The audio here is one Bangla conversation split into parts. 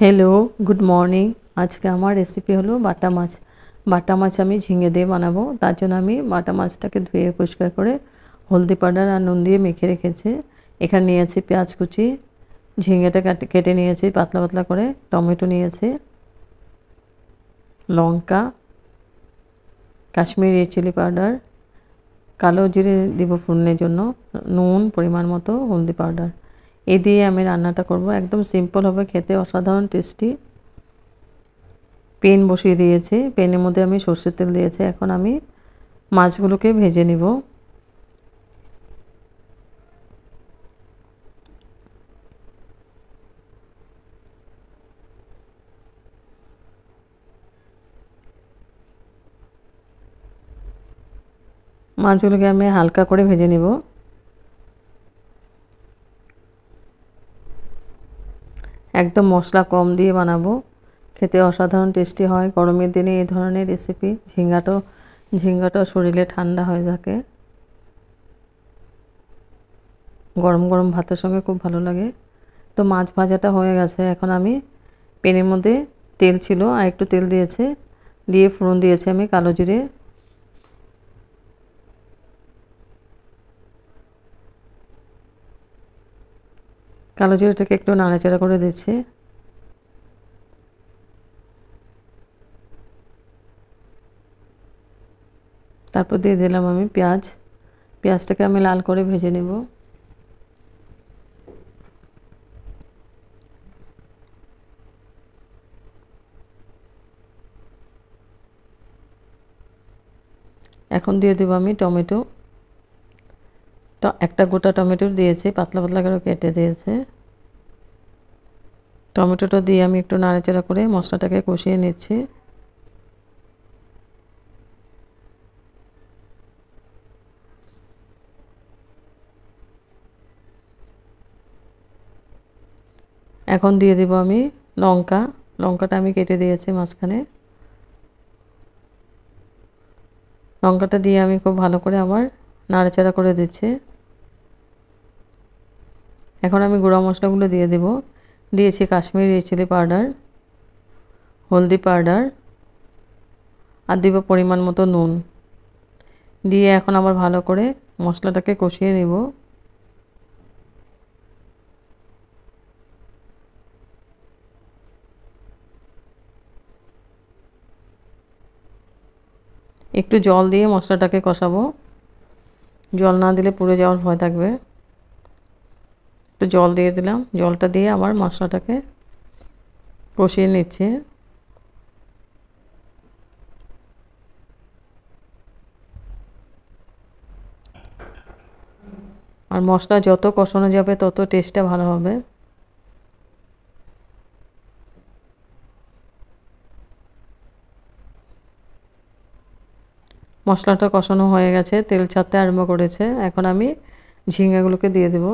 Hello good morning. आज के आमार रेसिपि हलो बाटा माछ। बाटा माछ आमी झिंगे दिए बानाबो। तार जोन्नो आमी बाटा माछटाके धुए परिष्कार करे हल्दी पाउडार और नुन दिए मेखे रेखेछि। एखाने नियेछि पेंयाज कुचि, झिंगेटा केटे नियेछि पातला पातला करे, टमेटो नियेछि, लंका, काश्मीरी चिली पाउडार, कालो जिरे दिब फोड़নের জন্য, নুন পরিমাণ মতো, हल्दी पाउडार। এই দিয়ে আমি রান্নাটা করব। একদম সিম্পল হবে, খেতে অসাধারণ টেস্টি। পেন বসিয়ে দিয়েছি, পেনের মধ্যে আমি সরষের তেল দিয়েছি। এখন আমি মাছগুলোকে ভেজে নিব। মাছগুলোকে আমি হালকা করে ভেজে নিব। একদম মশলা কম দিয়ে বানাবো, খেতে অসাধারণ টেস্টি হয়। গরমের দিনে এই ধরনের রেসিপি, ঝিঙ্গাটা শরীরে ঠান্ডা হয়ে থাকে, গরম গরম ভাতের সঙ্গে খুব ভালো লাগে। তো মাছ ভাজাটা হয়ে গেছে। এখন আমি প্যানের মধ্যে তেল ছিল, আর একটু তেল দিয়েছে, দিয়ে ফোড়ন দিয়েছি আমি কালো জিরে, কালো জিরাটাকে একটু নাড়াচাড়া করে দিচ্ছি। তারপর দিয়ে দিলাম আমি পেঁয়াজ। পেঁয়াজটাকে আমি লাল করে ভেজে নেব। এখন দিয়ে দেব আমি টমেটো। একটা গোটা টমেটো দিয়েছি, পাতলা পাতলা করে কেটে দিয়েছে। টমেটোটা দিয়ে আমি একটু নাড়াচাড়া করে মশলাটাকে কষিয়ে নিচ্ছি। এখন দিয়ে দেব আমি লঙ্কাটা আমি কেটে দিয়েছি মাঝখানে। লঙ্কাটা দিয়ে আমি খুব ভালো করে আবার নাড়াচাড়া করে দিচ্ছি। এখন আমি গুঁড়া মশলাগুলো দিয়ে দেব। দিয়েছি কাশ্মীরি চিলি পাউডার, হলদি পাউডার, আর দেব পরিমাণ মতো নুন। দিয়ে এখন আবার ভালো করে মশলাটাকে কষিয়ে নেব। একটু জল দিয়ে মশলাটাকে কষাবো। জল না দিলে পুড়ে যাওয়ার ভয় থাকবে। একটু জল দিয়ে দিলাম, জলটা দিয়ে আবার মশলাটাকে কষিয়ে নিচ্ছি। আর মশলা যত কষানো যাবে তত টেস্টটা ভালো হবে। মশলাটা কষানো হয়ে গেছে, তেল ছাড়তে আরম্ভ করেছে। এখন আমি ঝিঙ্গাগুলোকে দিয়ে দেব।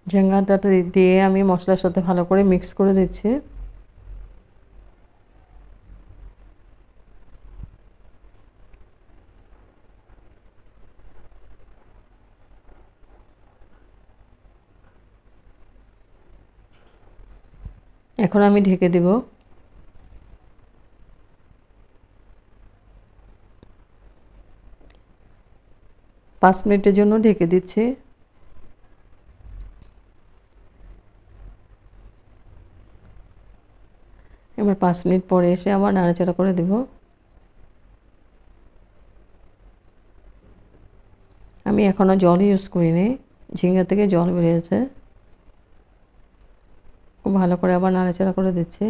ঝিঙ্গাটা দিয়ে আমি মশলার সাথে ভালো করে মিক্স করে দিচ্ছি। এখন আমি ঢেকে দেব। 5 মিনিটের জন্য ঢেকে দিচ্ছি। এবার 5 মিনিট পরে এসে আবার নাড়াচাড়া করে দেব। আমি এখনো জল ইউজ করিনি, ঝিঙ্গা থেকে জল বেরিয়েছে। খুব ভালো করে আবার নাড়াচাড়া করে দিচ্ছি।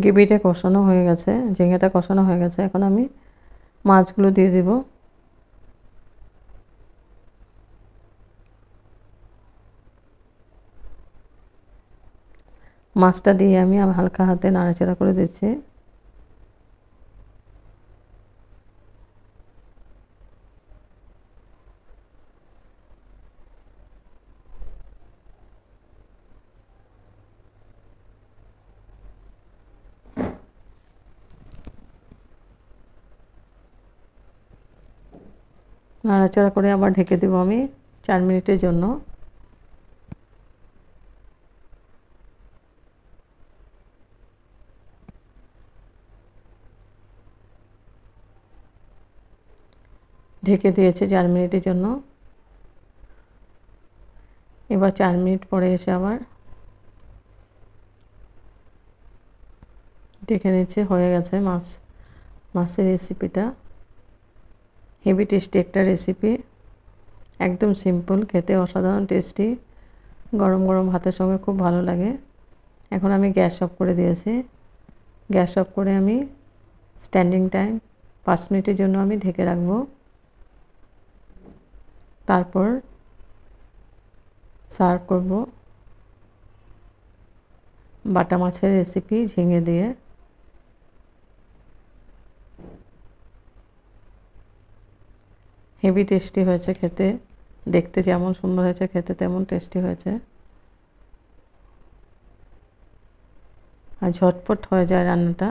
গ্রেভিটা কষানো হয়ে গেছে, ঝিঙ্গাটা কষানো হয়ে গেছে। এখন আমি মাছগুলো দিয়ে দেব। মাছটা দিয়ে আমি হালকা হাতে নাড়াচাড়া করে দিচ্ছি। নাড়াচাড়া করে আবার ঢেকে দেব আমি 4 মিনিটের জন্য। ঢেকে দিয়েছে 4 মিনিটের জন্য। এবার 4 মিনিট পরে এসে আবার দেখে নিচ্ছে হয়ে গেছে মাছের রেসিপিটা। হেভি টেস্টি একটা রেসিপি, একদম সিম্পল, খেতে অসাধারণ টেস্টি, গরম গরম ভাতের সঙ্গে খুব ভালো লাগে। এখন আমি গ্যাস অফ করে দিয়েছি। গ্যাস অফ করে আমি স্ট্যান্ডিং টাইম 5 মিনিটের জন্য আমি ঢেকে রাখবো। তারপর সার্ভ করব বাটা মাছের রেসিপি ঝিঙে দিয়ে। হেভি টেস্টি হয়েছে খেতে, দেখতে যেমন সুন্দর হয়েছে খেতে তেমন টেস্টি হয়েছে। আর ঝটপট হয়ে যায় রান্নাটা।